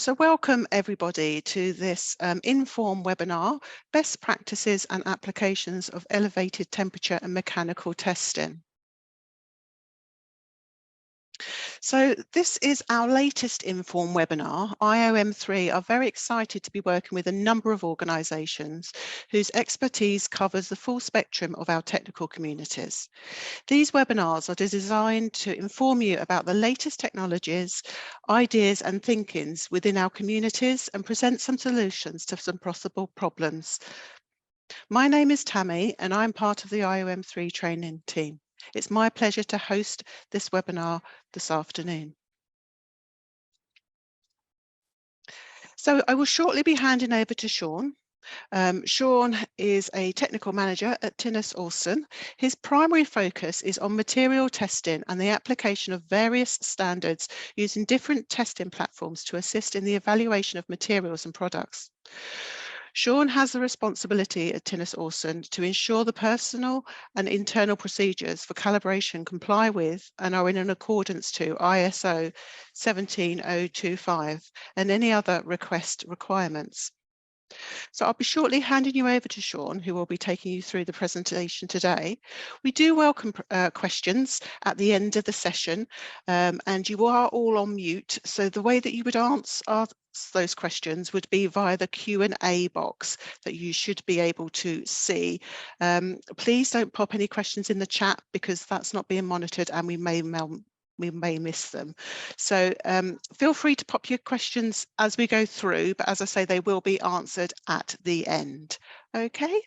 So welcome everybody to this Inform webinar, Best Practices and Applications of Elevated Temperature and Mechanical Testing. So this is our latest Inform webinar. IOM3 are very excited to be working with a number of organisations whose expertise covers the full spectrum of our technical communities. These webinars are designed to inform you about the latest technologies, ideas and thinkings within our communities and present some solutions to some possible problems. My name is Tammy and I'm part of the IOM3 training team. It's my pleasure to host this webinar this afternoon. So I will shortly be handing over to Shawn. Shawn is a technical manager at Tinius Olsen. His primary focus is on material testing and the application of various standards using different testing platforms to assist in the evaluation of materials and products. Shawn has the responsibility at Tinius Olsen to ensure the personal and internal procedures for calibration comply with and are in accordance to ISO 17025 and any other requirements. So I'll be shortly handing you over to Shawn, who will be taking you through the presentation today. We do welcome questions at the end of the session, and you are all on mute. So the way that you would answer those questions would be via the Q&A box that you should be able to see. Please don't pop any questions in the chat because that's not being monitored and we may miss them. So feel free to pop your questions as we go through, but as I say, they will be answered at the end. Okay.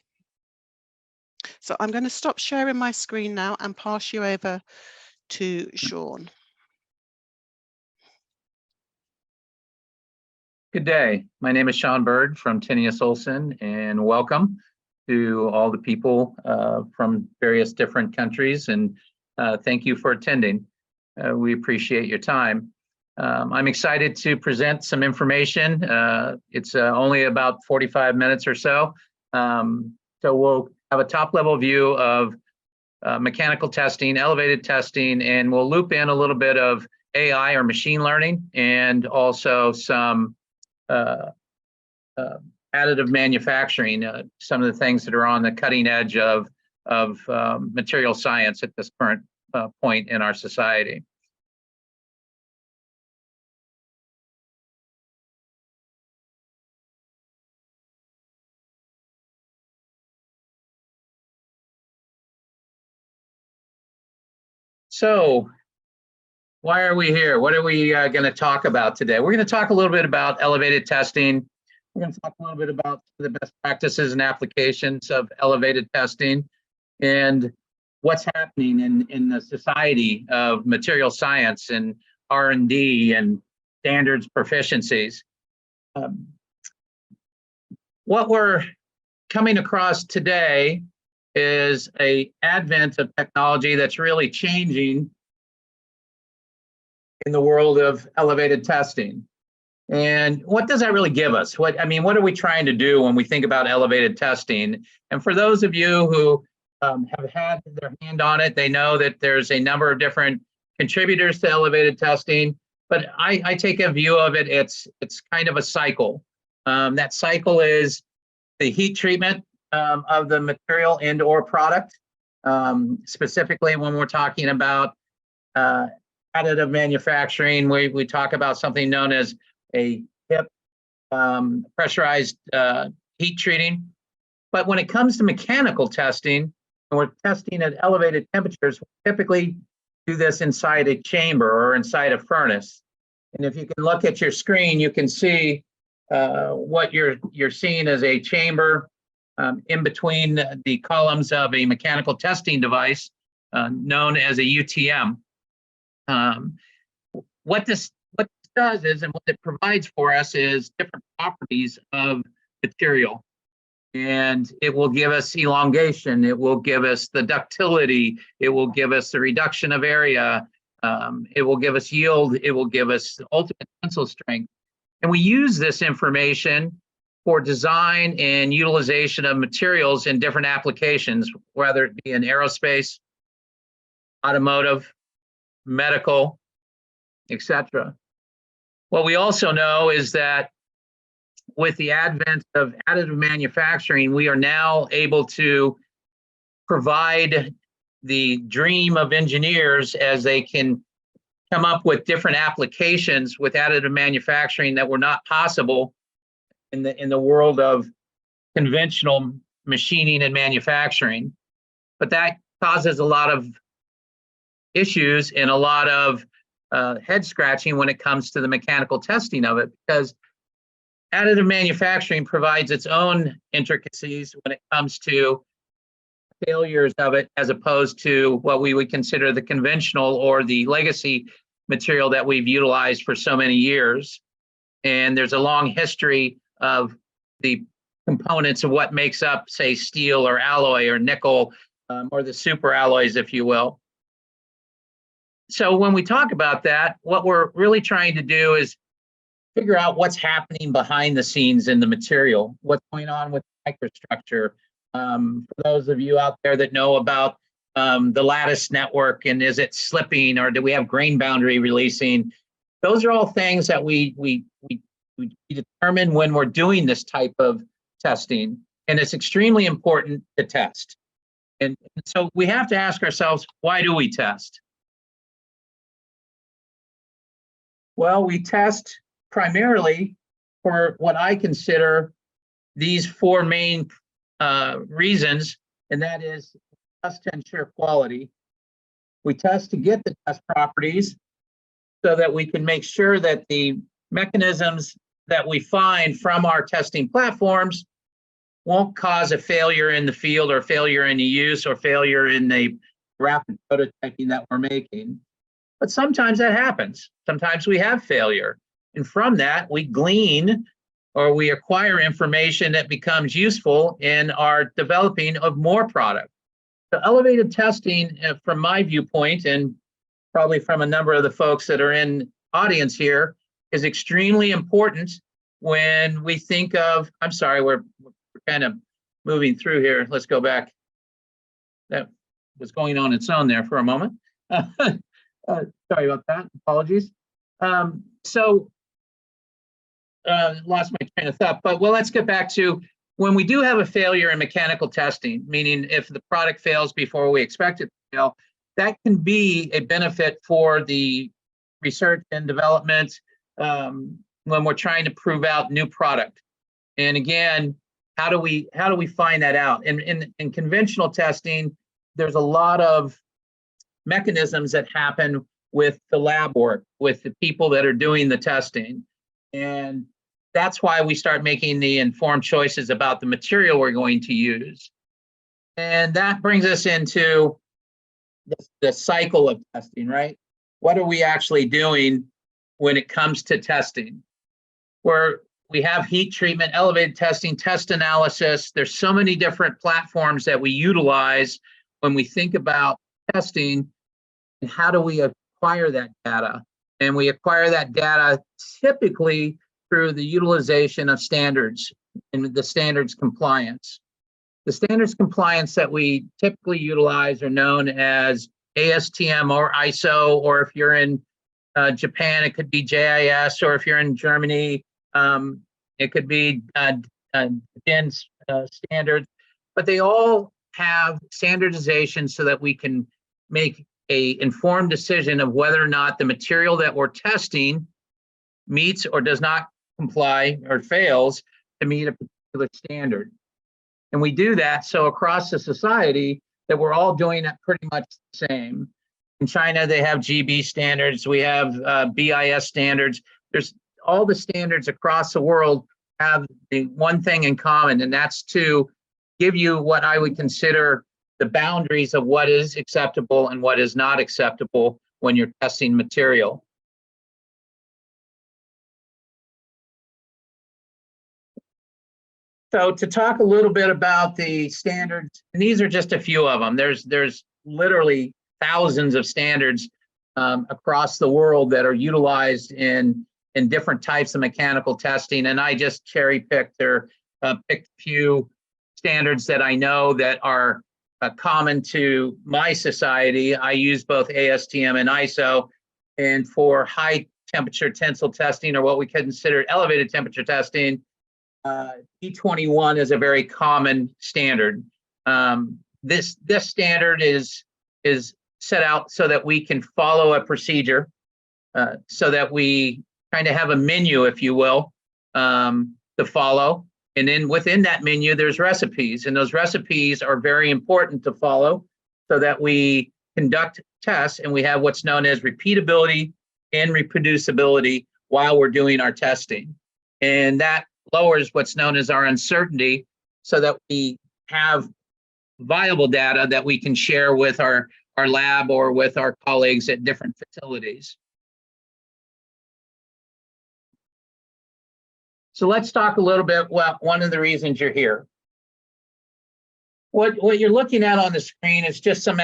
So I'm going to stop sharing my screen now and pass you over to Shawn. Good day. My name is Shawn Byrd from Tinius Olsen, and welcome to all the people from various different countries, and thank you for attending. We appreciate your time. I'm excited to present some information. It's only about 45 minutes or so. So we'll have a top-level view of mechanical testing, elevated testing, and we'll loop in a little bit of AI or machine learning, and also some additive manufacturing, some of the things that are on the cutting edge of material science at this current point in our society. So why are we here? What are we going to talk about today? We're going to talk a little bit about elevated testing. We're going to talk a little bit about the best practices and applications of elevated testing and what's happening in the society of material science and R&D and standards proficiencies. What we're coming across today is an advent of technology that's really changing in the world of elevated testing. And what does that really give us? What are we trying to do when we think about elevated testing? And for those of you who have had their hand on it, they know that there's a number of different contributors to elevated testing, but I take a view of it, it's kind of a cycle. That cycle is the heat treatment of the material and or product, specifically when we're talking about additive manufacturing. We talk about something known as a HIP, pressurized heat treating. But when it comes to mechanical testing, and we're testing at elevated temperatures, we typically do this inside a chamber or inside a furnace. And if you can look at your screen, you can see what you're seeing as a chamber in between the columns of a mechanical testing device known as a UTM. What this does is, and what it provides for us is different properties of material. And it will give us elongation, it will give us the ductility, it will give us the reduction of area, it will give us yield, it will give us ultimate tensile strength. And we use this information for design and utilization of materials in different applications, whether it be in aerospace, automotive, medical, etc. What we also know is that with the advent of additive manufacturing, we are now able to provide the dream of engineers as they can come up with different applications with additive manufacturing that were not possible in the world of conventional machining and manufacturing. But that causes a lot of issues and a lot of head scratching when it comes to the mechanical testing of it, because additive manufacturing provides its own intricacies when it comes to failures of it, as opposed to what we would consider the conventional or the legacy material that we've utilized for so many years. And there's a long history of the components of what makes up, say, steel or alloy or nickel, or the super alloys, if you will. So when we talk about that, what we're really trying to do is figure out what's happening behind the scenes in the material, what's going on with microstructure. For those of you out there that know about the lattice network, and is it slipping, or do we have grain boundary releasing? Those are all things that we determine when we're doing this type of testing, and it's extremely important to test. And so we have to ask ourselves, why do we test? Well, we test primarily for what I consider these four main reasons, and that is test to ensure quality. We test to get the test properties so that we can make sure that the mechanisms that we find from our testing platforms won't cause a failure in the field, or failure in the use, or failure in the rapid prototyping that we're making. But sometimes that happens. Sometimes we have failure. And from that, we glean or we acquire information that becomes useful in our developing of more product. So elevated testing, from my viewpoint, and probably from a number of the folks that are in audience here, is extremely important when we think of, I'm sorry, we're kind of moving through here. Let's go back. That was going on its own there for a moment. Sorry about that, apologies. Lost my train of thought, but well, let's get back to when we do have a failure in mechanical testing, meaning if the product fails before we expect it to fail, that can be a benefit for the research and development when we're trying to prove out new product. And again, how do we find that out? In conventional testing, there's a lot of mechanisms that happen with the lab work, with the people that are doing the testing. And that's why we start making the informed choices about the material we're going to use. And that brings us into the cycle of testing, right? What are we actually doing when it comes to testing? Where we have heat treatment, elevated testing, test analysis. There's so many different platforms that we utilize when we think about testing. And how do we acquire that data? And we acquire that data typically through the utilization of standards and the standards compliance. The standards compliance that we typically utilize are known as ASTM or ISO, or if you're in Japan, it could be JIS, or if you're in Germany, it could be DIN standards. But they all have standardization so that we can make an informed decision of whether or not the material that we're testing meets or does not comply or fails to meet a particular standard. And we do that so across the society that we're all doing it pretty much the same. In China, they have GB standards. We have BIS standards. There's all the standards across the world have the one thing in common, and that's to give you what I would consider the boundaries of what is acceptable and what is not acceptable when you're testing material. So to talk a little bit about the standards, and these are just a few of them. There's literally thousands of standards across the world that are utilized in different types of mechanical testing. And I just cherry picked or picked a few standards that I know that are common to my society. I use both ASTM and ISO. And for high temperature tensile testing, or what we consider elevated temperature testing, E21 is a very common standard. This standard is set out so that we can follow a procedure, so that we kind of have a menu, if you will, to follow. And then within that menu, there's recipes, and those recipes are very important to follow so that we conduct tests and we have what's known as repeatability and reproducibility while we're doing our testing. And that lowers what's known as our uncertainty so that we have viable data that we can share with our lab or with our colleagues at different facilities. So let's talk a little bit about one of the reasons you're here. What you're looking at on the screen is just some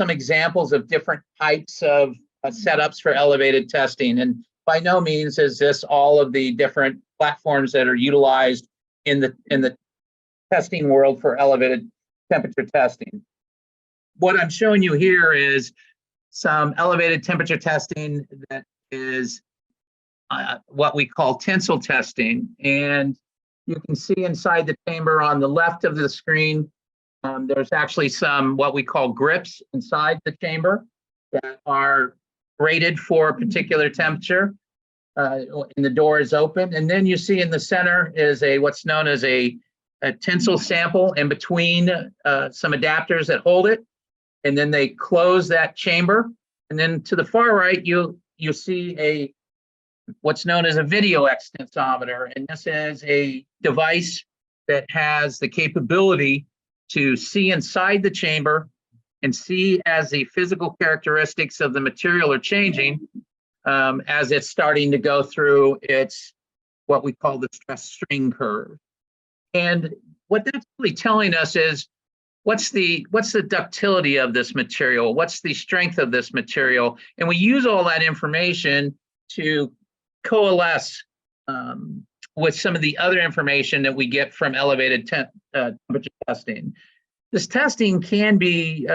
examples of different types of setups for elevated testing. And by no means is this all of the different platforms that are utilized in the testing world for elevated temperature testing. What I'm showing you here is some elevated temperature testing that is what we call tensile testing. And you can see inside the chamber on the left of the screen, there's actually some what we call grips inside the chamber that are rated for a particular temperature. And the door is open. And then you see in the center is what's known as a tensile sample in between some adapters that hold it. And then they close that chamber. And then to the far right, you see what's known as a video extensometer. And this is a device that has the capability to see inside the chamber and see as the physical characteristics of the material are changing as it's starting to go through its what we call the stress strain curve. And what that's really telling us is what's the ductility of this material, what's the strength of this material, and we use all that information to coalesce with some of the other information that we get from elevated temperature testing. This testing can be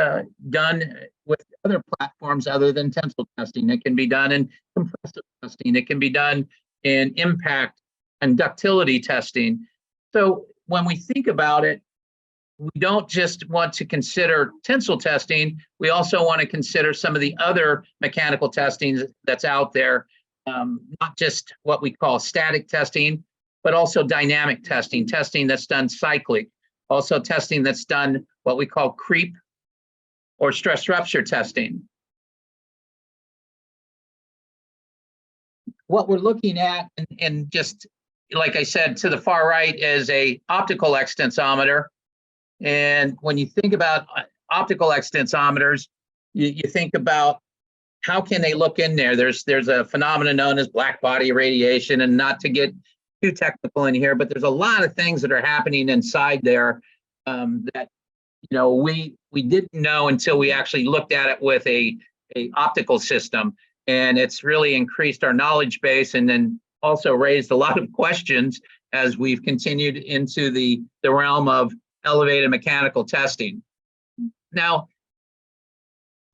done with other platforms other than tensile testing. It can be done in compressive testing. It can be done in impact and ductility testing. So when we think about it, we don't just want to consider tensile testing. We also want to consider some of the other mechanical testing that's out there. Not just what we call static testing, but also dynamic testing that's done cyclic, also testing that's done what we call creep or stress rupture testing. What we're looking at, and just like I said, to the far right is a optical extensometer. And when you think about optical extensometers, you think about how can they look in there? There's a phenomenon known as black body radiation, and not to get too technical in here, but there's a lot of things that are happening inside there that we didn't know until we actually looked at it with a optical system, and it's really increased our knowledge base, and then also raised a lot of questions as we've continued into the realm of elevated mechanical testing. Now,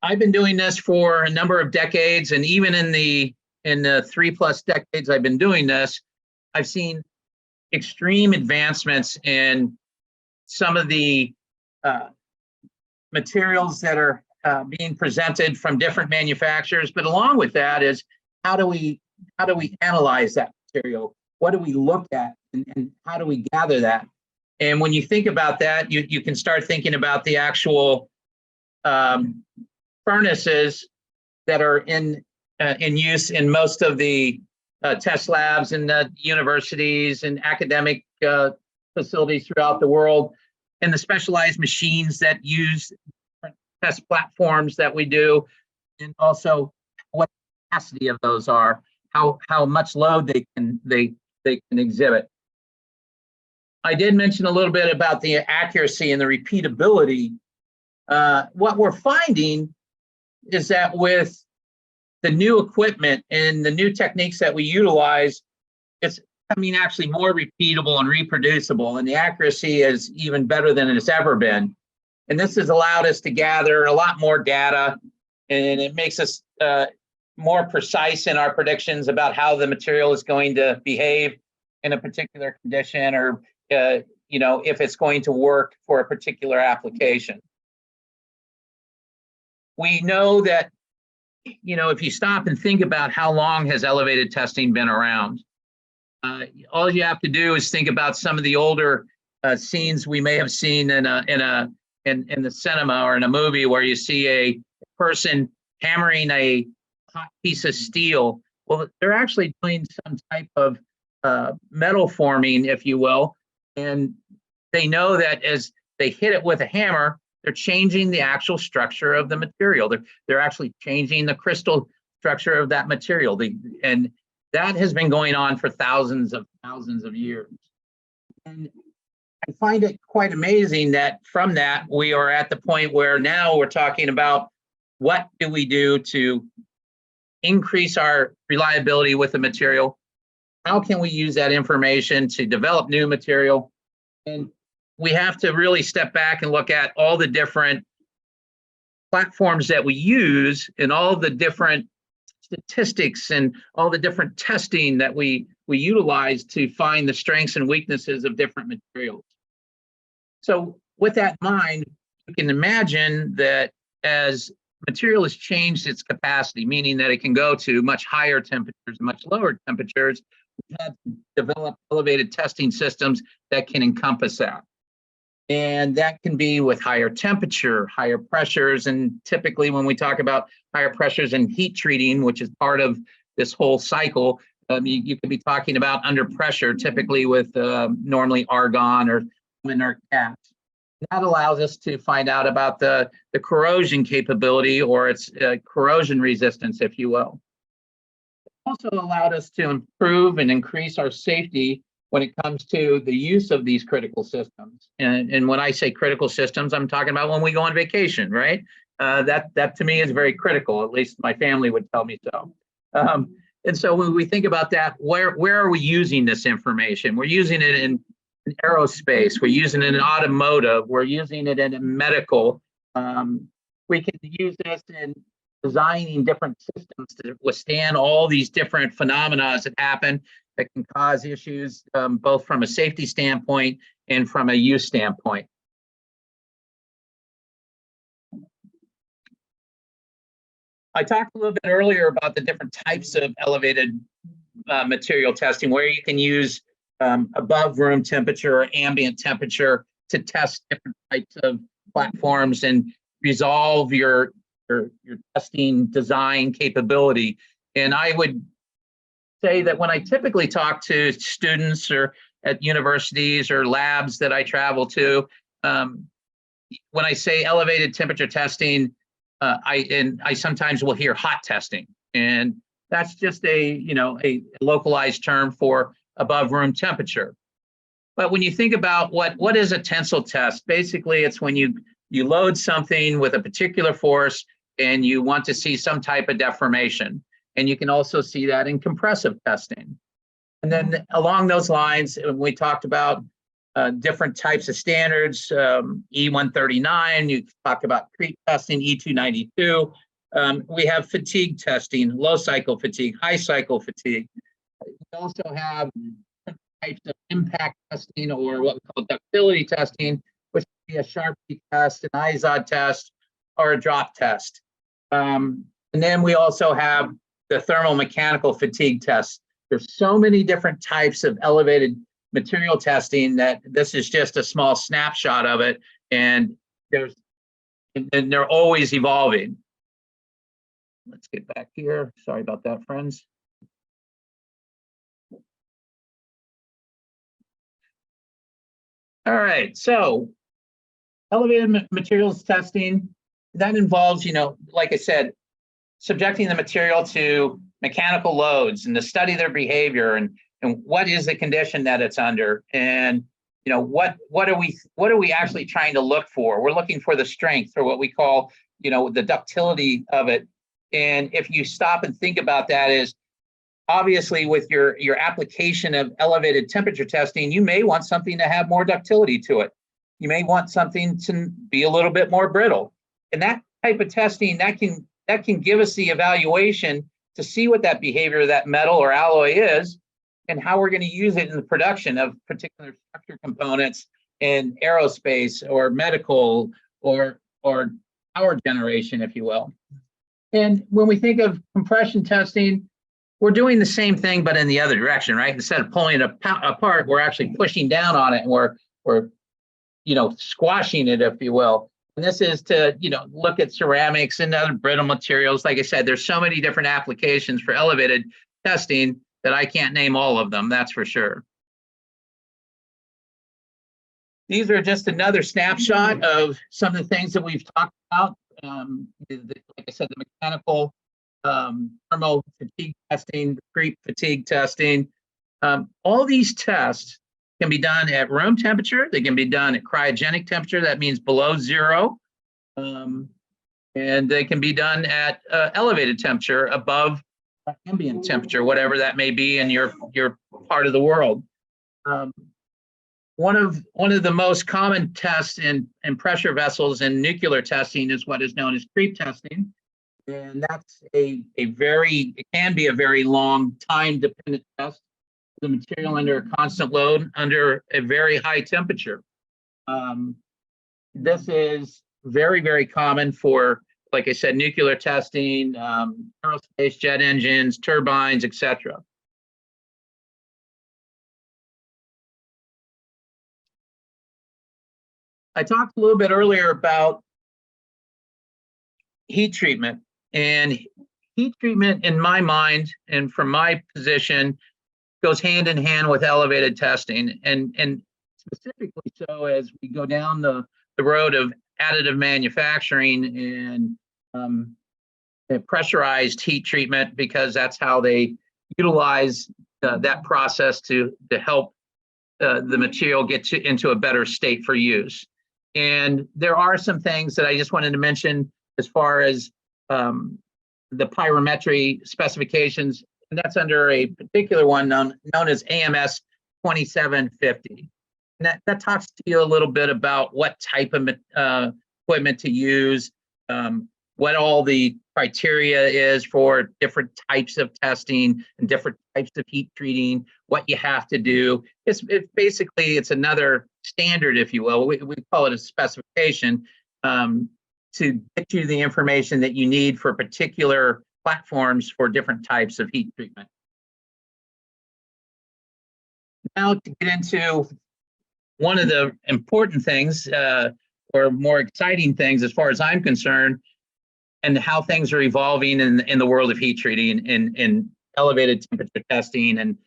I've been doing this for a number of decades, and even in the 3+ decades I've been doing this, I've seen extreme advancements in some of the materials that are being presented from different manufacturers. But along with that is how do we analyze that material? What do we look at, and how do we gather that? And when you think about that, you can start thinking about the actual furnaces that are in use in most of the test labs and universities and academic facilities throughout the world, and the specialized machines that use different test platforms that we do, and also what the capacity of those are, how much load they can exhibit. I did mention a little bit about the accuracy and the repeatability. What we're finding is that with the new equipment and the new techniques that we utilize, it's becoming actually more repeatable and reproducible, and the accuracy is even better than it's ever been. And this has allowed us to gather a lot more data, and it makes us more precise in our predictions about how the material is going to behave in a particular condition, or if it's going to work for a particular application. We know that, if you stop and think about how long has elevated testing been around, all you have to do is think about some of the older scenes we may have seen in the cinema or in a movie, where you see a person hammering a hot piece of steel. Well, they're actually doing some type of metal forming, if you will, and they know that as they hit it with a hammer, they're changing the actual structure of the material. They're actually changing the crystal structure of that material. And that has been going on for thousands of years. And I find it quite amazing that from that, we are at the point where now we're talking about what do we do to increase our reliability with the material? How can we use that information to develop new material? And we have to really step back and look at all the different platforms that we use and all the different statistics and all the different testing that we utilize to find the strengths and weaknesses of different materials. So with that in mind, you can imagine that as material has changed its capacity, meaning that it can go to much higher temperatures, much lower temperatures, we've had to develop elevated testing systems that can encompass that. And that can be with higher temperature, higher pressures. And typically when we talk about higher pressures and heat treating, which is part of this whole cycle, you could be talking about under pressure, typically with normally argon or inert gas. That allows us to find out about the corrosion capability, or its corrosion resistance, if you will. It also allowed us to improve and increase our safety when it comes to the use of these critical systems. And when I say critical systems, I'm talking about when we go on vacation, right? That to me is very critical, at least my family would tell me so. And so when we think about that, where are we using this information? We're using it in aerospace, we're using it in automotive, we're using it in medical. We can use this in designing different systems to withstand all these different phenomena that happen that can cause issues, both from a safety standpoint and from a use standpoint. I talked a little bit earlier about the different types of elevated material testing, where you can use above room temperature or ambient temperature to test different types of platforms and resolve your testing design capability. And I would say that when I typically talk to students or at universities or labs that I travel to, when I say elevated temperature testing, I sometimes will hear hot testing, and that's just a localized term for above room temperature. But when you think about what is a tensile test, basically it's when you load something with a particular force and you want to see some type of deformation. And you can also see that in compressive testing. And then along those lines, we talked about different types of standards, E139, you talk about creep testing, E292. We have fatigue testing, low cycle fatigue, high cycle fatigue. We also have different types of impact testing, or what we call ductility testing, which would be a Sharpie test, an IZOD test, or a drop test. And then we also have the thermal mechanical fatigue test. There's so many different types of elevated material testing that this is just a small snapshot of it, and they're always evolving. Let's get back here. Sorry about that, friends. All right, so elevated materials testing, that involves, like I said, subjecting the material to mechanical loads and to study their behavior and what is the condition that it's under, and what are we actually trying to look for? We're looking for the strength, or what we call the ductility of it. And if you stop and think about that, is obviously with your application of elevated temperature testing, you may want something to have more ductility to it. You may want something to be a little bit more brittle, and that type of testing that can give us the evaluation to see what that behavior of that metal or alloy is and how we're going to use it in the production of particular structure components in aerospace or medical or power generation, if you will. And when we think of compression testing, we're doing the same thing, but in the other direction, right? Instead of pulling it apart, we're actually pushing down on it, and we're squashing it, if you will. And this is to, look at ceramics and other brittle materials. Like I said, there's so many different applications for elevated testing that I can't name all of them, that's for sure. These are just another snapshot of some of the things that we've talked about. Like I said, the mechanical thermal fatigue testing, creep fatigue testing. All these tests can be done at room temperature. They can be done at cryogenic temperature. That means below 0. And they can be done at elevated temperature above ambient temperature, whatever that may be in your part of the world. One of the most common tests in pressure vessels in nuclear testing is what is known as creep testing. And that's it can be a very long time dependent test. The material under a constant load under a very high temperature. This is very, very common for, like I said, nuclear testing, aerospace, jet engines, turbines, etc. I talked a little bit earlier about heat treatment, and heat treatment in my mind and from my position goes hand in hand with elevated testing, and specifically so as we go down the road of additive manufacturing and pressurized heat treatment, because that's how they utilize that process to help the material get into a better state for use. And there are some things that I just wanted to mention as far as the pyrometry specifications, and that's under a particular one known as AMS 2750. And that talks to you a little bit about what type of equipment to use, what all the criteria is for different types of testing and different types of heat treating, what you have to do. It's basically another standard, if you will. We call it a specification to get you the information that you need for particular platforms for different types of heat treatment. Now to get into one of the important things or more exciting things as far as I'm concerned, and how things are evolving in the world of heat treating in elevated temperature testing and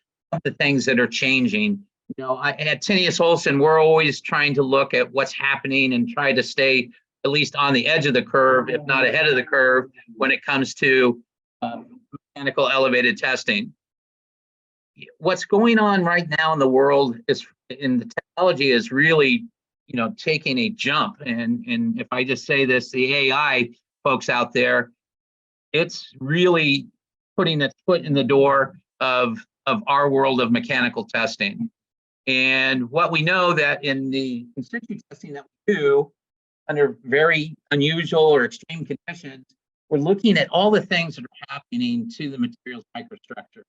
the things that are changing. At Tinius Olsen, we're always trying to look at what's happening and try to stay at least on the edge of the curve, if not ahead of the curve, when it comes to mechanical elevated testing. What's going on right now in the world is in the technology is really, taking a jump. And if I just say this, the AI folks out there, it's really putting its foot in the door of our world of mechanical testing. And what we know that in the in situ testing that we do under very unusual or extreme conditions, we're looking at all the things that are happening to the materials microstructure.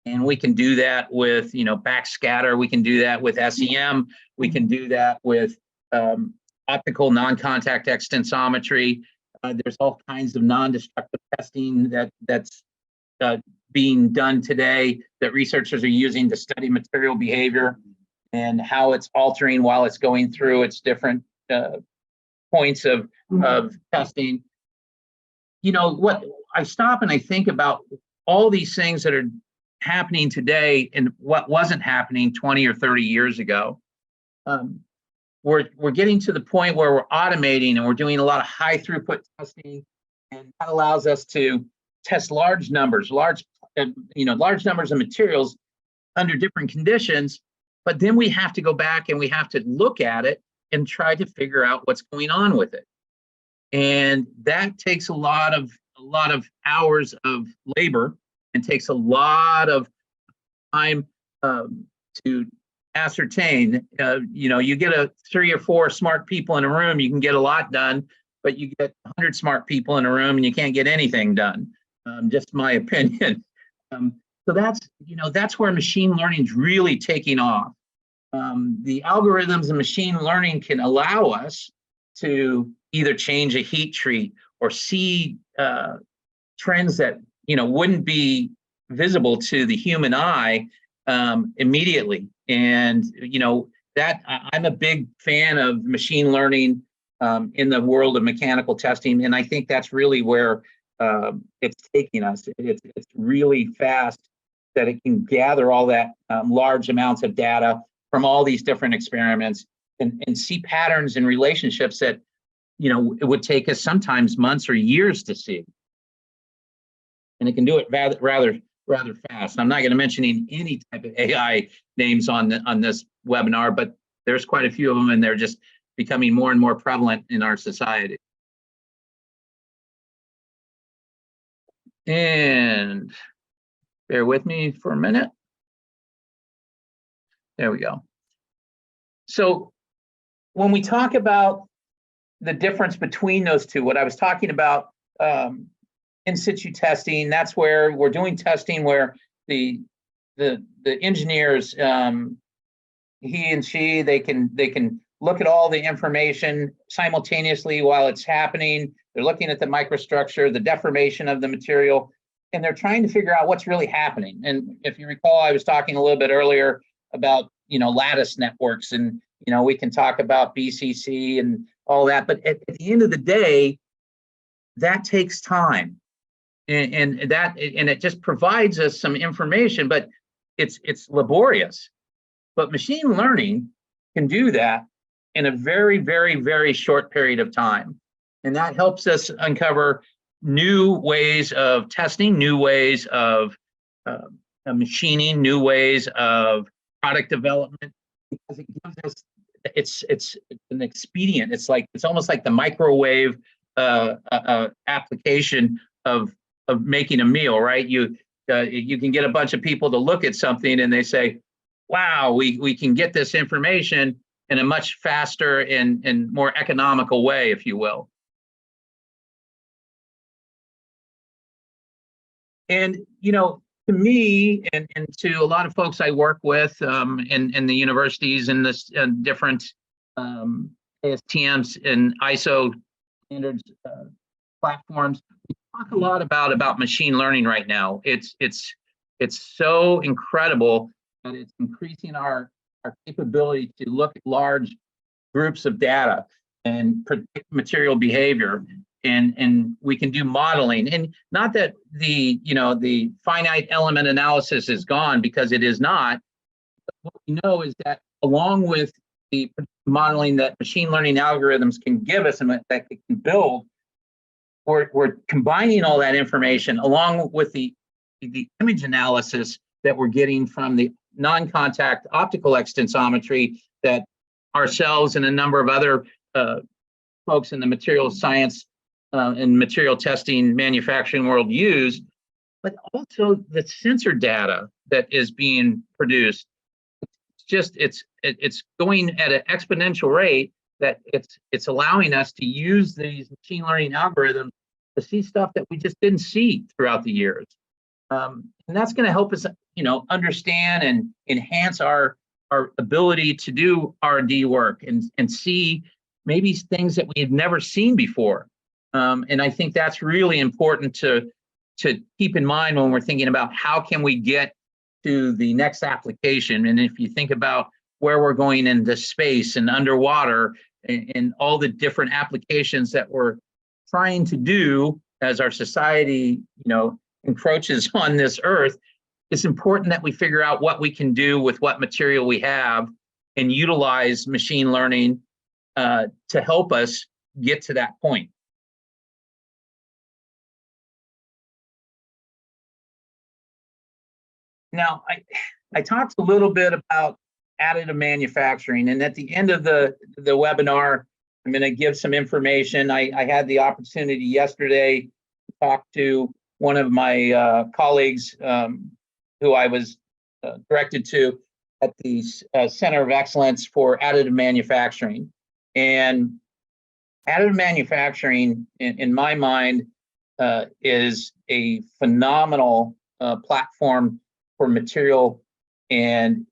And we can do that with, backscatter. We can do that with SEM. We can do that with optical non-contact extensometry. There's all kinds of non-destructive testing that's being done today that researchers are using to study material behavior and how it's altering while it's going through its different points of testing. What I stop and I think about all these things that are happening today and what wasn't happening 20 or 30 years ago. We're getting to the point where we're automating and we're doing a lot of high throughput testing, and that allows us to test large numbers of materials under different conditions. But then we have to go back and we have to look at it and try to figure out what's going on with it. And that takes a lot of hours of labor and takes a lot of time to ascertain. You get 3 or 4 smart people in a room, you can get a lot done, but you get 100 smart people in a room and you can't get anything done. just my opinion. So that's where machine learning is really taking off. The algorithms and machine learning can allow us to either change a heat treat or see trends that wouldn't be visible to the human eye immediately. And that I'm a big fan of machine learning in the world of mechanical testing, and I think that's really where it's taking us. It's really fast that it can gather all that large amounts of data from all these different experiments and see patterns and relationships that it would take us sometimes months or years to see. And it can do it rather fast. I'm not going to mention any type of AI names on this webinar, but there's quite a few of them, and they're just becoming more and more prevalent in our society. And bear with me for a minute. There we go. So when we talk about the difference between those two, what I was talking about in situ testing, that's where we're doing testing where the engineers, he and she, they can look at all the information simultaneously while it's happening. They're looking at the microstructure, the deformation of the material, and they're trying to figure out what's really happening. And if you recall, I was talking a little bit earlier about lattice networks, and we can talk about BCC and all that, but at the end of the day, that takes time, and it just provides us some information, but it's laborious. But machine learning can do that in a very, very, very short period of time, and that helps us uncover new ways of testing, new ways of machining, new ways of product development, because it gives us it's an expedient. It's almost like the microwave application of making a meal, right? You can get a bunch of people to look at something and they say, wow, we can get this information in a much faster and more economical way, if you will. And to me and to a lot of folks I work with in the universities and this different ASTMs and ISO standards platforms, we talk a lot about machine learning right now. It's so incredible that it's increasing our capability to look at large groups of data and predict material behavior. And we can do modeling, and not that the finite element analysis is gone, because it is not. But what we know is that along with the modeling that machine learning algorithms can give us and that they can build, we're combining all that information along with the image analysis that we're getting from the non-contact optical extensometry that ourselves and a number of other folks in the material science and material testing manufacturing world use, but also the sensor data that is being produced. It's going at an exponential rate that it's allowing us to use these machine learning algorithms to see stuff that we just didn't see throughout the years. And that's going to help us, understand and enhance our ability to do R&D work and see maybe things that we had never seen before. And I think that's really important to keep in mind when we're thinking about how can we get to the next application. And if you think about where we're going into space and underwater and all the different applications that we're trying to do as our society, encroaches on this earth, it's important that we figure out what we can do with what material we have and utilize machine learning to help us get to that point. Now, I talked a little bit about additive manufacturing, and at the end of the webinar, I'm going to give some information. I had the opportunity yesterday to talk to one of my colleagues who I was directed to at the Center of Excellence for Additive Manufacturing. And additive manufacturing, in my mind, is a phenomenal platform for material, and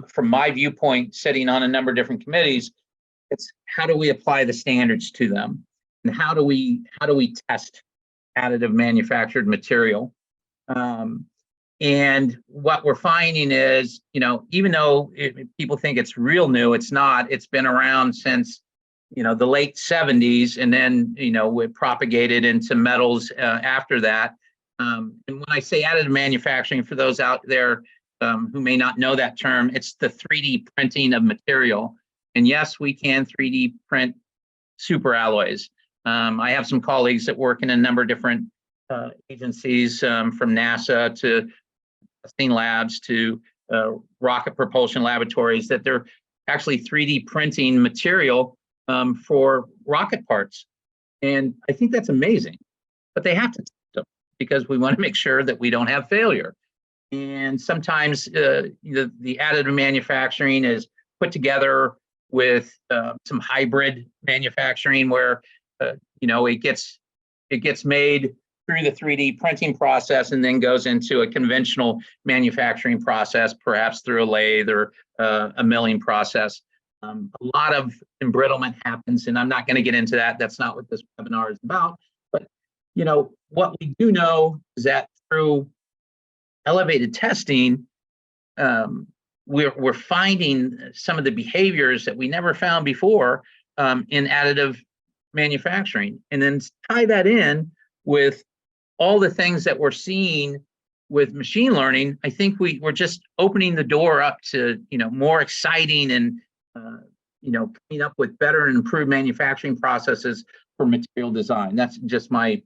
from my viewpoint, sitting on a number of different committees, it's how do we apply the standards to them, and how do we test additive manufactured material. And what we're finding is, even though people think it's real new, it's not. It's been around since, the late 70s, and then, it propagated into metals after that. And when I say additive manufacturing, for those out there who may not know that term, it's the 3D printing of material. And yes, we can 3D print superalloys. I have some colleagues that work in a number of different agencies, from NASA to testing labs to rocket propulsion laboratories, that they're actually 3D printing material for rocket parts. And I think that's amazing, but they have to test them because we want to make sure that we don't have failure. And sometimes the additive manufacturing is put together with some hybrid manufacturing where it gets made through the 3D printing process and then goes into a conventional manufacturing process, perhaps through a lathe or a milling process. A lot of embrittlement happens, and I'm not going to get into that. That's not what this webinar is about. But what we do know is that through elevated testing, we're finding some of the behaviors that we never found before in additive manufacturing, and then tie that in with all the things that we're seeing with machine learning. I think we're just opening the door up to more exciting and coming up with better and improved manufacturing processes for material design. That's just my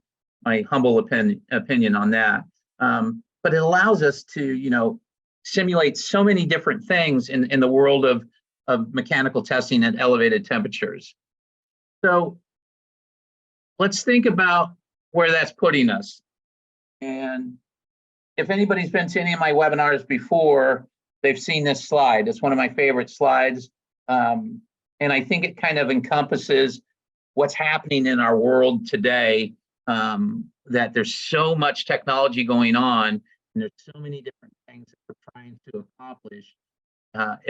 humble opinion on that. But it allows us to simulate so many different things in the world of mechanical testing at elevated temperatures. So let's think about where that's putting us. And if anybody's been to any of my webinars before, they've seen this slide. It's one of my favorite slides. And I think it kind of encompasses what's happening in our world today, that there's so much technology going on, and there's so many different things that we're trying to accomplish.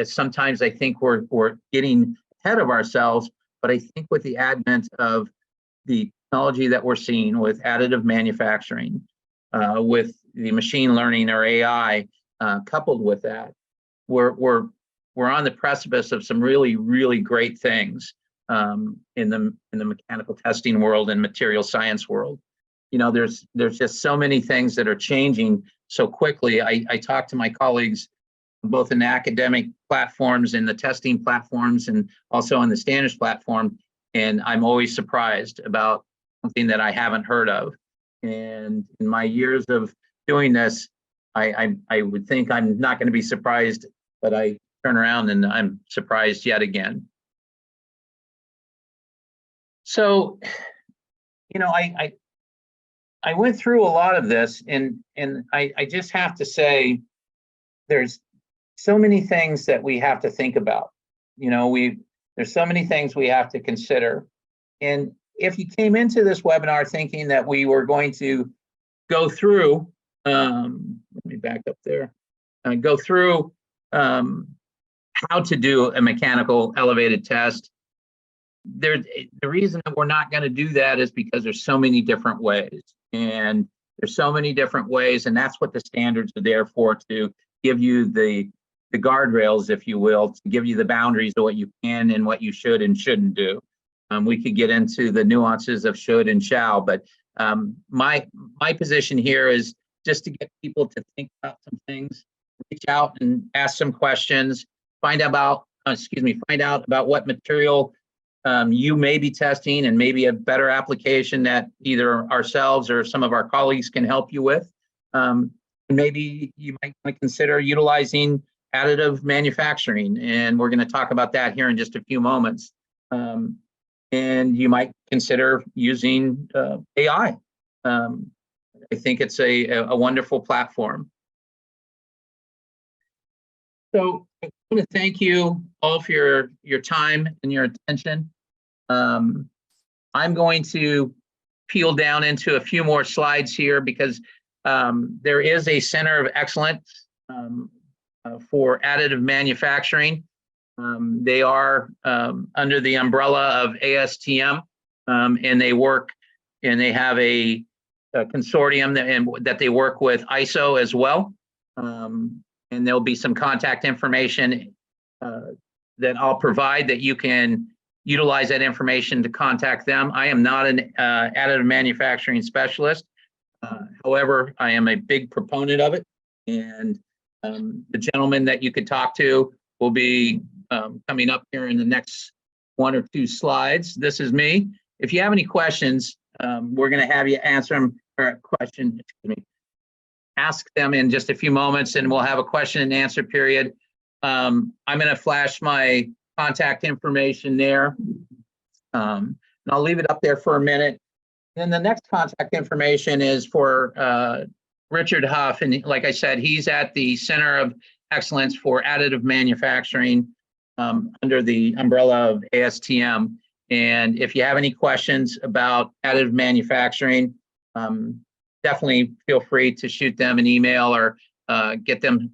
Sometimes I think we're getting ahead of ourselves, but I think with the advent of the technology that we're seeing with additive manufacturing, with the machine learning or AI, coupled with that, we're on the precipice of some really, really great things in the mechanical testing world and material science world. There's just so many things that are changing so quickly. I talk to my colleagues both in the academic platforms and the testing platforms, and also on the standards platform, and I'm always surprised about something that I haven't heard of. And in my years of doing this, I would think I'm not going to be surprised, but I turn around and I'm surprised yet again. So, I went through a lot of this, and I just have to say, there's so many things that we have to think about. There's so many things we have to consider. And if you came into this webinar thinking that we were going to go through, let me back up there, go through how to do a mechanical elevated test, the reason that we're not going to do that is because there's so many different ways. And there's so many different ways, and that's what the standards are there for, to give you the guardrails, if you will, to give you the boundaries of what you can and what you should and shouldn't do. We could get into the nuances of should and shall, but my position here is just to get people to think about some things, reach out and ask some questions, find out about what material you may be testing, and maybe a better application that either ourselves or some of our colleagues can help you with. Maybe you might want to consider utilizing additive manufacturing, and we're going to talk about that here in just a few moments. And you might consider using AI. I think it's a wonderful platform. So I want to thank you all for your time and your attention. I'm going to peel down into a few more slides here because there is a center of excellence for additive manufacturing. They are under the umbrella of ASTM, and they work and they have a consortium that they work with ISO as well. And there'll be some contact information that I'll provide that you can utilize that information to contact them. I am not an additive manufacturing specialist. However, I am a big proponent of it. And the gentleman that you could talk to will be coming up here in the next 1 or 2 slides. This is me. If you have any questions, we're going to have you answer them, or ask them in just a few moments, and we'll have a question and answer period. I'm going to flash my contact information there, and I'll leave it up there for a minute. Then the next contact information is for Richard Huff, and like I said, he's at the Center of Excellence for Additive Manufacturing under the umbrella of ASTM. And if you have any questions about additive manufacturing, definitely feel free to shoot them an email or get some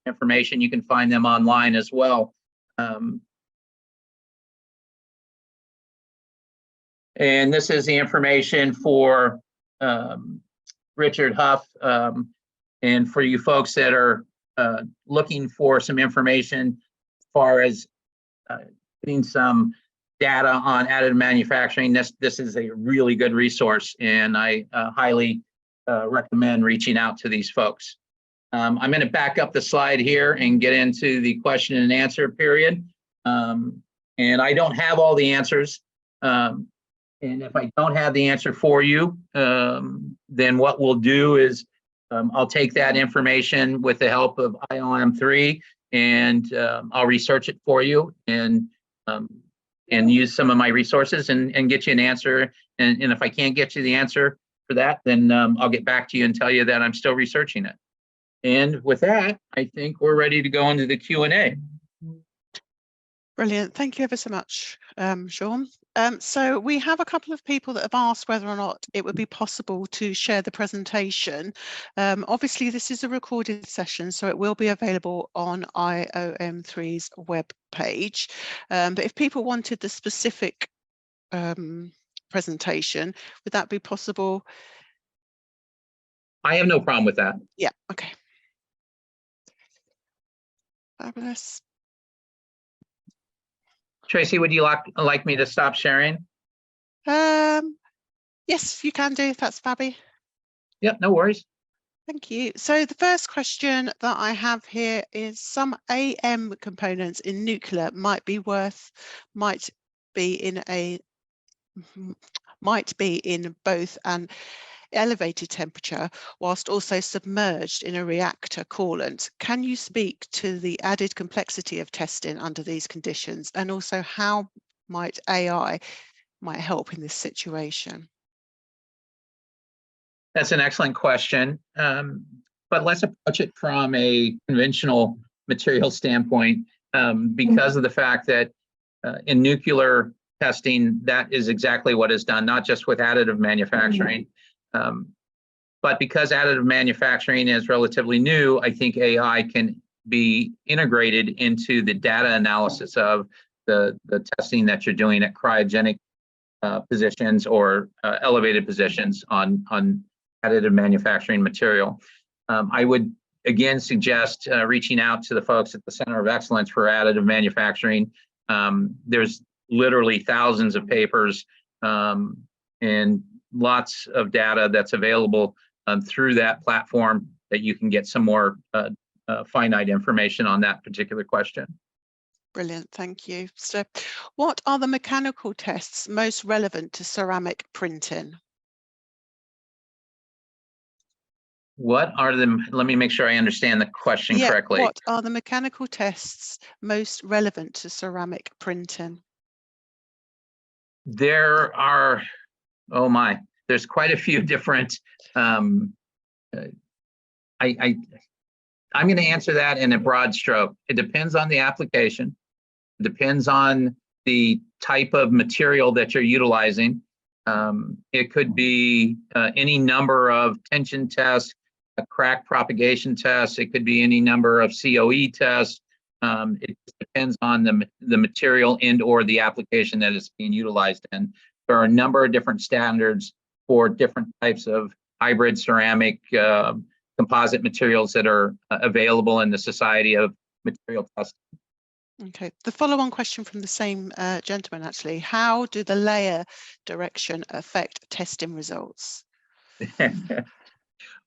information. You can find them online as well. And this is the information for Richard Huff. And for you folks that are looking for some information as far as getting some data on additive manufacturing, this is a really good resource, and I highly recommend reaching out to these folks. I'm going to back up the slide here and get into the question and answer period. And I don't have all the answers. And if I don't have the answer for you, then what we'll do is I'll take that information with the help of IOM3, and I'll research it for you and use some of my resources and get you an answer. And if I can't get you the answer for that, then I'll get back to you and tell you that I'm still researching it. And with that, I think we're ready to go into the Q&A. Brilliant. Thank you ever so much, Shawn. So we have a couple of people that have asked whether or not it would be possible to share the presentation. Obviously, this is a recorded session, so it will be available on IOM3's web page. But if people wanted the specific presentation, would that be possible? I have no problem with that. Yeah, okay. Fabulous. Tracy, would you like me to stop sharing? Yes, you can do, if that's Fabby. Yep, no worries. Thank you. So the first question that I have here is, some AM components in nuclear might be in both an elevated temperature whilst also submerged in a reactor coolant. Can you speak to the added complexity of testing under these conditions, and also how might AI help in this situation? That's an excellent question, but let's approach it from a conventional material standpoint, because of the fact that in nuclear testing, that is exactly what is done, not just with additive manufacturing. But because additive manufacturing is relatively new, I think AI can be integrated into the data analysis of the testing that you're doing at cryogenic positions or elevated positions on additive manufacturing material. I would again suggest reaching out to the folks at the Center of Excellence for Additive Manufacturing. There's literally thousands of papers and lots of data that's available through that platform that you can get some more finite information on that particular question. Brilliant, thank you. So what are the mechanical tests most relevant to ceramic printing? What are them? Let me make sure I understand the question correctly. What are the mechanical tests most relevant to ceramic printing? There are, oh my, there's quite a few different, I'm going to answer that in a broad stroke. It depends on the application. It depends on the type of material that you're utilizing. It could be any number of tension tests, a crack propagation test. It could be any number of COE tests. It depends on the material and or the application that it's being utilized in. There are a number of different standards for different types of hybrid ceramic composite materials that are available in the Society of Material Testing. Okay, the follow-on question from the same gentleman, actually. How do the layer direction affect testing results?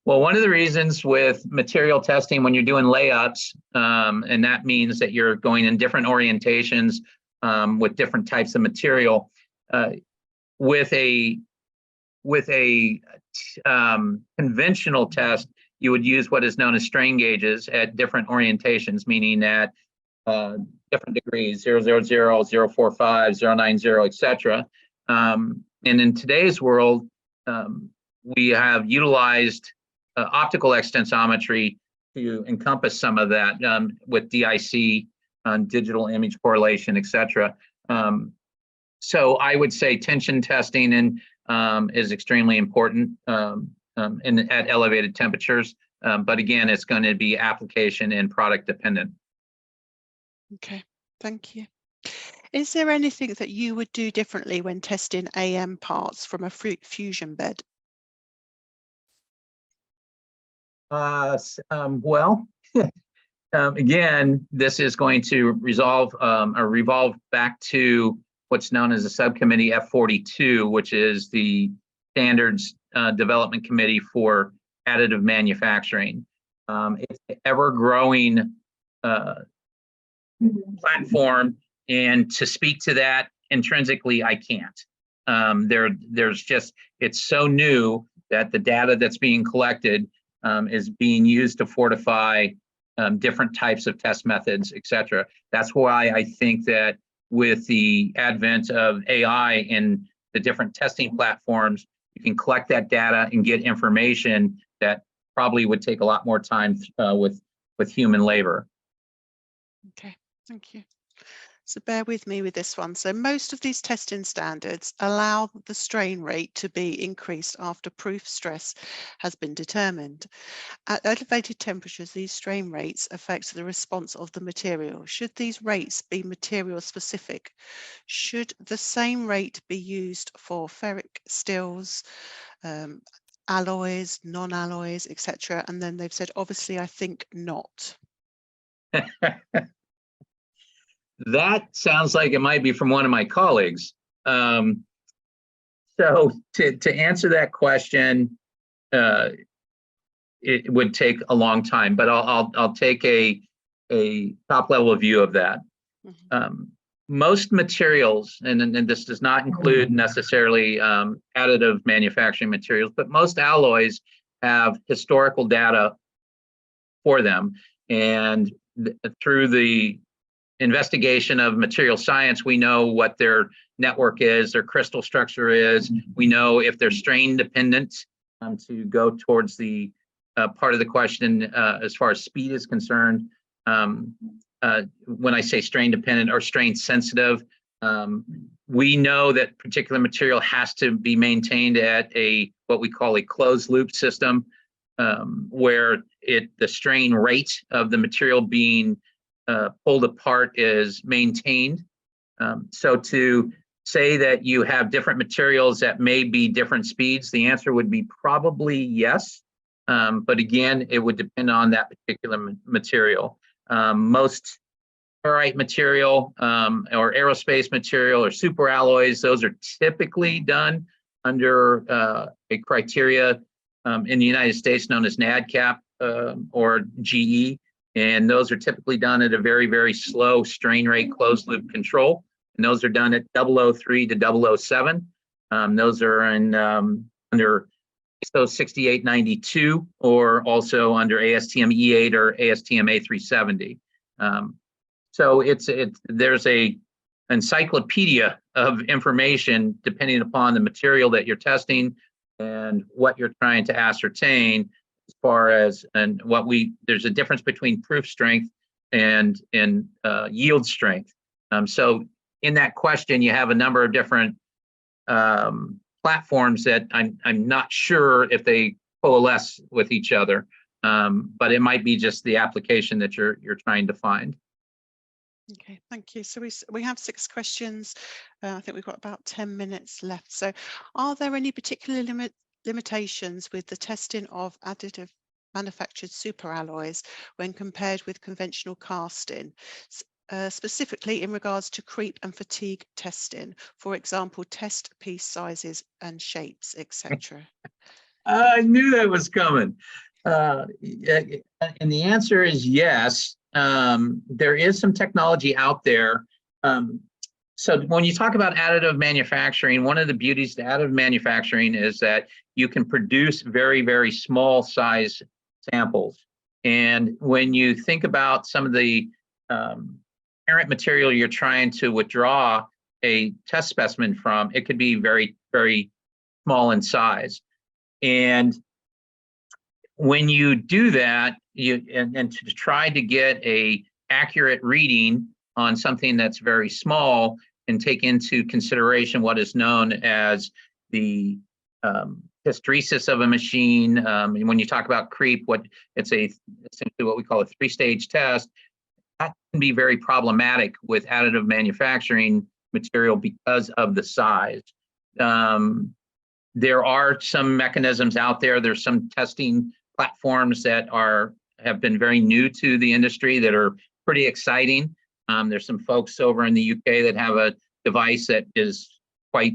Well, one of the reasons with material testing when you're doing layups, and that means that you're going in different orientations with different types of material, with a conventional test, you would use what is known as strain gauges at different orientations, meaning at different degrees, 000, 045, 090, etc. And in today's world, we have utilized optical extensometry to encompass some of that with DIC, digital image correlation, etc. So I would say tension testing is extremely important at elevated temperatures. But again, it's going to be application and product dependent. Okay, thank you. Is there anything that you would do differently when testing AM parts from a fusion bed? Well, again, this is going to revolve back to what's known as a subcommittee F42, which is the standards development committee for additive manufacturing. It's an ever-growing platform, and to speak to that intrinsically, I can't. There's just, it's so new that the data that's being collected is being used to fortify different types of test methods, etc. That's why I think that with the advent of AI and the different testing platforms, you can collect that data and get information that probably would take a lot more time with human labor. Okay, thank you. So bear with me with this one. So most of these testing standards allow the strain rate to be increased after proof stress has been determined. At elevated temperatures, these strain rates affect the response of the material. Should these rates be material specific? Should the same rate be used for ferric steels, alloys, non-alloys, etc.? And then they've said, obviously, I think not. That sounds like it might be from one of my colleagues. So to answer that question, it would take a long time, but I'll take a top level view of that. Mm-hmm. Most materials, and this does not include necessarily additive manufacturing materials, but most alloys have historical data for them, and through the investigation of material science, we know what their network is, their crystal structure is. We know if they're strain dependent, to go towards the part of the question as far as speed is concerned. When I say strain dependent or strain sensitive, we know that particular material has to be maintained at what we call a closed loop system, where the strain rate of the material being pulled apart is maintained. So to say that you have different materials that may be different speeds, the answer would be probably yes. But again, it would depend on that particular material. Most ferrite material or aerospace material or super alloys, those are typically done under a criteria in the United States known as NADCAP or GE. And those are typically done at a very, very slow strain rate closed loop control. And those are done at 003 to 007. Those are in under ISO 6892 or also under ASTM E8 or ASTM A370. So there's a encyclopedia of information depending upon the material that you're testing and what you're trying to ascertain. As far as there's a difference between proof strength and yield strength. So in that question, you have a number of different platforms that I'm not sure if they coalesce with each other, but it might be just the application that you're trying to find. Okay, thank you. So we have 6 questions. I think we've got about 10 minutes left. So are there any particular limitations with the testing of additive manufactured superalloys when compared with conventional casting, specifically in regards to creep and fatigue testing, for example, test piece sizes and shapes, etc.? I knew that was coming. And the answer is yes. There is some technology out there. So when you talk about additive manufacturing, one of the beauties of additive manufacturing is that you can produce very, very small size samples. And when you think about some of the parent material you're trying to withdraw a test specimen from, it could be very, very small in size. And when you do that, and to try to get a accurate reading on something that's very small and take into consideration what is known as the hysteresis of a machine. And when you talk about creep, it's essentially what we call a 3-stage test. That can be very problematic with additive manufacturing material because of the size. There are some mechanisms out there. There's some testing platforms that have been very new to the industry that are pretty exciting. There's some folks over in the UK that have a device that is quite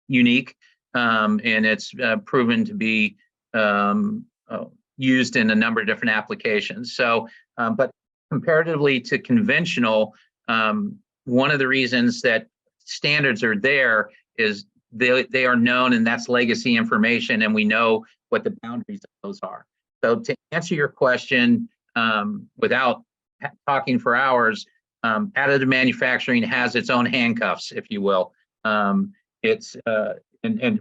unique, and it's proven to be used in a number of different applications. So, but comparatively to conventional, one of the reasons that standards are there is they are known, and that's legacy information, and we know what the boundaries of those are. So to answer your question, without talking for hours, additive manufacturing has its own handcuffs, if you will. And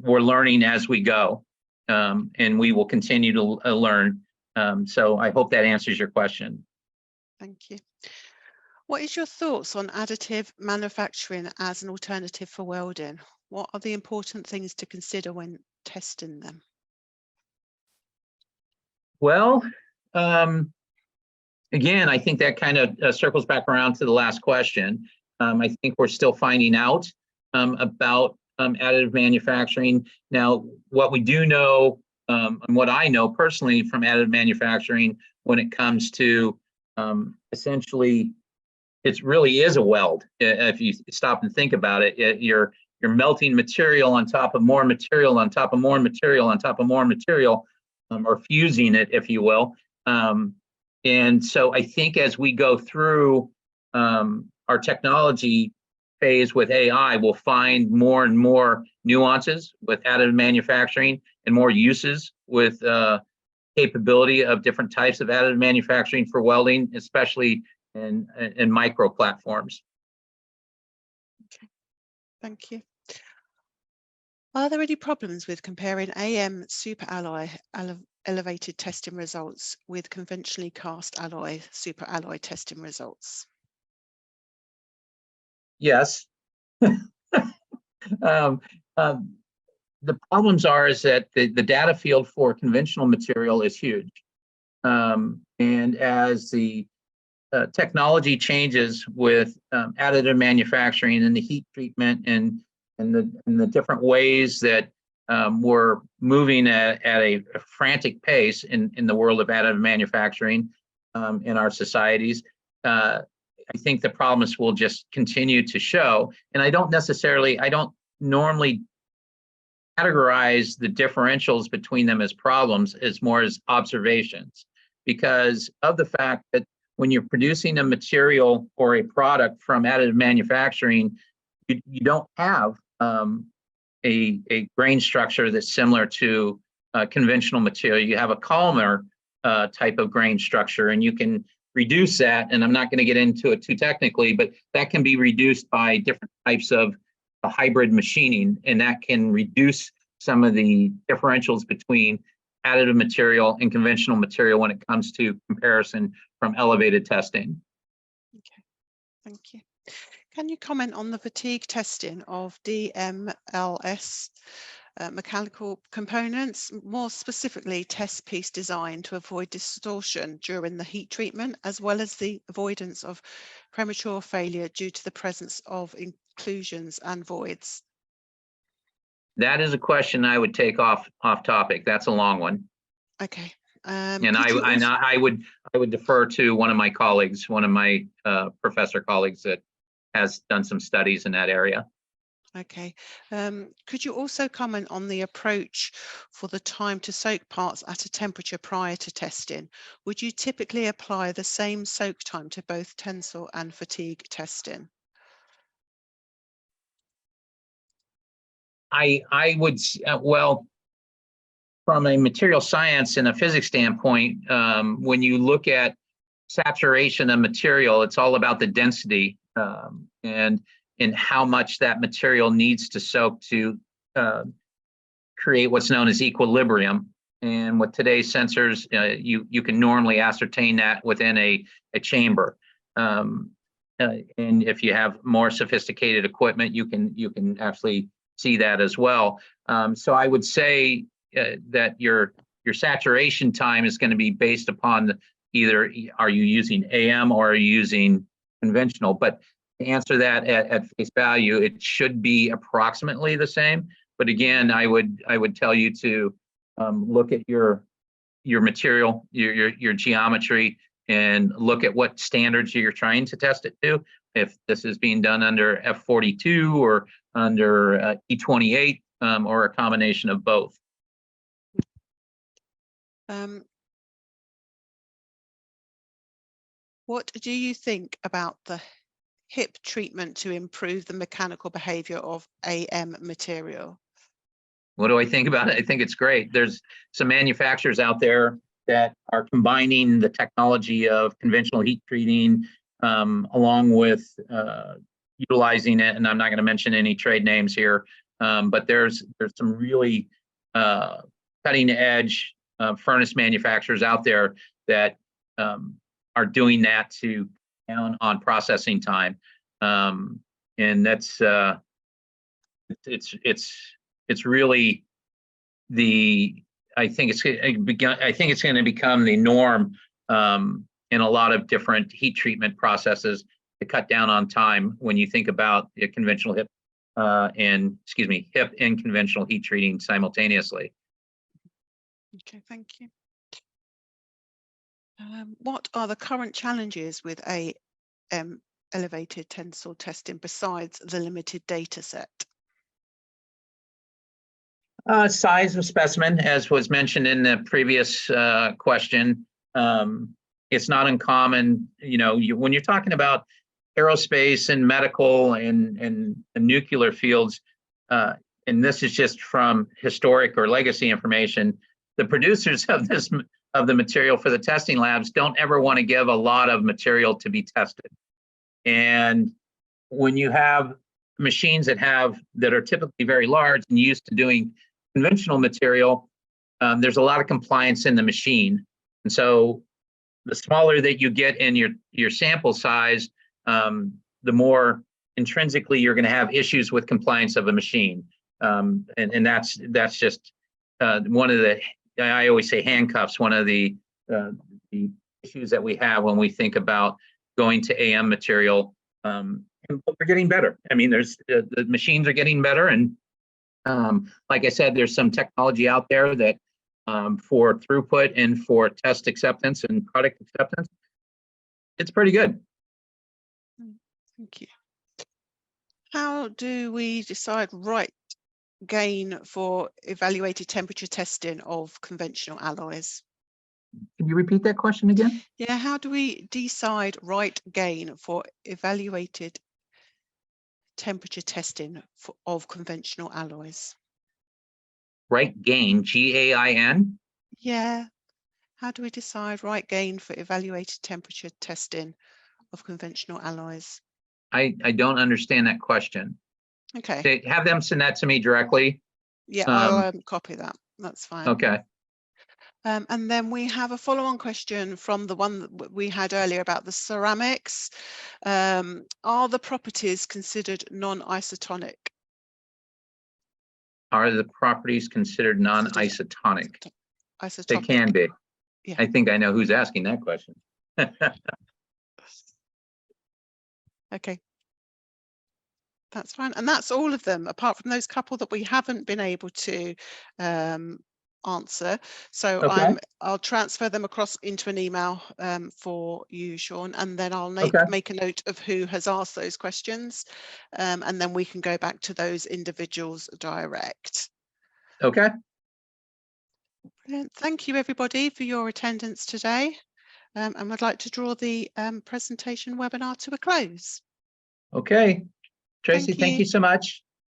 we're learning as we go, and we will continue to learn. So I hope that answers your question. Thank you. What is your thoughts on additive manufacturing as an alternative for welding? What are the important things to consider when testing them? Well, again, I think that kind of circles back around to the last question. I think we're still finding out about additive manufacturing. Now, what we do know, and what I know personally from additive manufacturing when it comes to essentially, it really is a weld. If you stop and think about it, you're melting material on top of more material on top of more material on top of more material, or fusing it, if you will. And so I think as we go through our technology phase with AI, we'll find more and more nuances with additive manufacturing and more uses with capability of different types of additive manufacturing for welding, especially in micro platforms. Okay, thank you. Are there any problems with comparing AM superalloy elevated testing results with conventionally cast alloy superalloy testing results? Yes. The problems is that the data field for conventional material is huge. And as the technology changes with additive manufacturing and the heat treatment and the different ways that we're moving at a frantic pace in the world of additive manufacturing in our societies, I think the problems will just continue to show. And I don't normally categorize the differentials between them as problems, as more as observations, because of the fact that when you're producing a material or a product from additive manufacturing, you don't have a grain structure that's similar to conventional material. You have a columnar type of grain structure, and you can reduce that. And I'm not going to get into it too technically, but that can be reduced by different types of hybrid machining, and that can reduce some of the differentials between additive material and conventional material when it comes to comparison from elevated testing. Okay, thank you. Can you comment on the fatigue testing of DMLS mechanical components, more specifically test piece design to avoid distortion during the heat treatment, as well as the avoidance of premature failure due to the presence of inclusions and voids? That is a question I would take off topic. That's a long one. Okay. And Could you also- I would defer to one of my colleagues, one of my professor colleagues that has done some studies in that area. Okay. Could you also comment on the approach for the time to soak parts at a temperature prior to testing? Would you typically apply the same soak time to both tensile and fatigue testing? I would, well, from a material science and a physics standpoint, when you look at saturation of material, it's all about the density and how much that material needs to soak to create what's known as equilibrium. And with today's sensors, you can normally ascertain that within a chamber. And if you have more sophisticated equipment, you can actually see that as well. So I would say that your saturation time is going to be based upon either are you using AM or are you using conventional. But to answer that at face value, it should be approximately the same. But again, I would tell you to look at your material, your geometry, and look at what standards you're trying to test it to. If this is being done under F42 or under E28 or a combination of both. What do you think about the HIP treatment to improve the mechanical behavior of AM material? What do I think about it? I think it's great. There's some manufacturers out there that are combining the technology of conventional heat treating along with utilizing it. And I'm not going to mention any trade names here, but there's some really cutting edge furnace manufacturers out there that are doing that to down on processing time. And that's it's really I think it's going to become the norm in a lot of different heat treatment processes to cut down on time when you think about the conventional HIP HIP and conventional heat treating simultaneously. Okay, thank you. What are the current challenges with elevated tensile testing besides the limited data set? Size of specimen, as was mentioned in the previous question. It's not uncommon, when you're talking about aerospace and medical and nuclear fields, and this is just from historic or legacy information, the producers of the material for the testing labs don't ever want to give a lot of material to be tested. And when you have machines that are typically very large and used to doing conventional material, there's a lot of compliance in the machine. And so the smaller that you get in your sample size, the more intrinsically you're going to have issues with compliance of a machine. And that's just one of the, I always say handcuffs, one of the issues that we have when we think about going to AM material. And we're getting better. I mean, the machines are getting better. And like I said, there's some technology out there that for throughput and for test acceptance and product acceptance, it's pretty good. Thank you. How do we decide right gain for evaluated temperature testing of conventional alloys? Can you repeat that question again? Yeah, how do we decide right gain for evaluated temperature testing of conventional alloys? Right gain, GAIN? Yeah. How do we decide right gain for evaluated temperature testing of conventional alloys? I don't understand that question. Okay. Have them send that to me directly. Yeah, I'll copy that. That's fine. Okay. And then we have a follow-on question from the one that we had earlier about the ceramics. Are the properties considered non-isotonic? Are the properties considered non-isotonic? They Isotopic. can be. Yeah. I think I know who's asking that question. Okay. That's fine. And that's all of them, apart from those couple that we haven't been able to answer. So Okay. I'll transfer them across into an email for you, Shawn, and then I'll make a note of who has asked those questions, and then we can go back to those individuals direct. Okay. Brilliant. Thank you, everybody, for your attendance today. And I'd like to draw the presentation webinar to a close. Okay. Tracy, thank you so much.